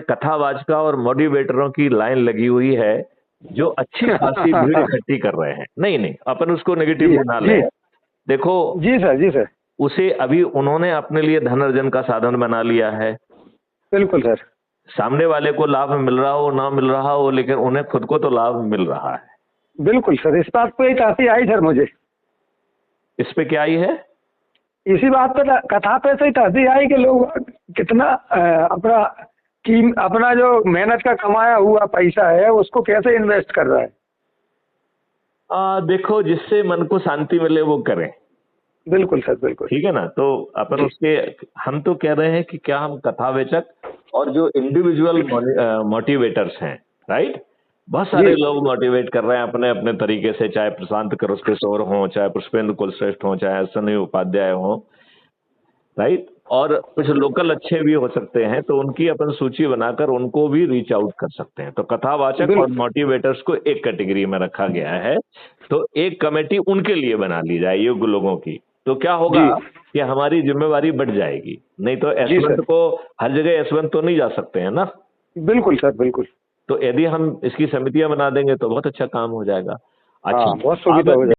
कथावाचका और मोटिवेटरों की लाइन लगी हुई है जो अच्छी खासी भीड़ इकट्ठी कर रहे हैं। नहीं नहीं, अपन उसको नेगेटिव बना ले। देखो जी सर, जी सर, उसे अभी उन्होंने अपने लिए धन अर्जन का साधन बना लिया है। बिल्कुल सर। सामने वाले को लाभ मिल रहा हो ना मिल रहा हो, लेकिन उन्हें खुद को तो लाभ मिल रहा है। बिल्कुल सर, इस बात पे काफी आई सर मुझे। इस पे क्या आई है? इसी बात पे कथा पे से हंसी आई कि लोग कितना अपना जो मेहनत का कमाया हुआ पैसा है उसको कैसे इन्वेस्ट कर रहा है। देखो, जिससे मन को शांति मिले वो करें। बिल्कुल सर, बिल्कुल। ठीक है ना। तो अपन उसके हम तो कह रहे हैं कि क्या हम कथावेचक और जो इंडिविजुअल मोटिवेटर्स हैं, राइट, बहुत सारे लोग मोटिवेट कर रहे हैं अपने अपने तरीके से, चाहे प्रशांत किशोर हों, चाहे पुष्पेंद्र कुलश्रेष्ठ हों, चाहे अश्विनी उपाध्याय हों, राइट, और कुछ लोकल अच्छे भी हो सकते हैं। तो उनकी अपन सूची बनाकर उनको भी रीच आउट कर सकते हैं। तो कथावाचक और मोटिवेटर्स को एक कैटेगरी में रखा गया है। तो एक कमेटी उनके लिए बना ली जाए, योग्य लोगों की। तो क्या होगा कि हमारी जिम्मेवारी बढ़ जाएगी। नहीं तो यशवंत को हर जगह यशवंत तो नहीं जा सकते हैं ना। बिल्कुल सर, बिल्कुल। तो यदि हम इसकी समितियां बना देंगे तो बहुत अच्छा काम हो जाएगा। अच्छा, बहुत सुविधा हो जाएगी।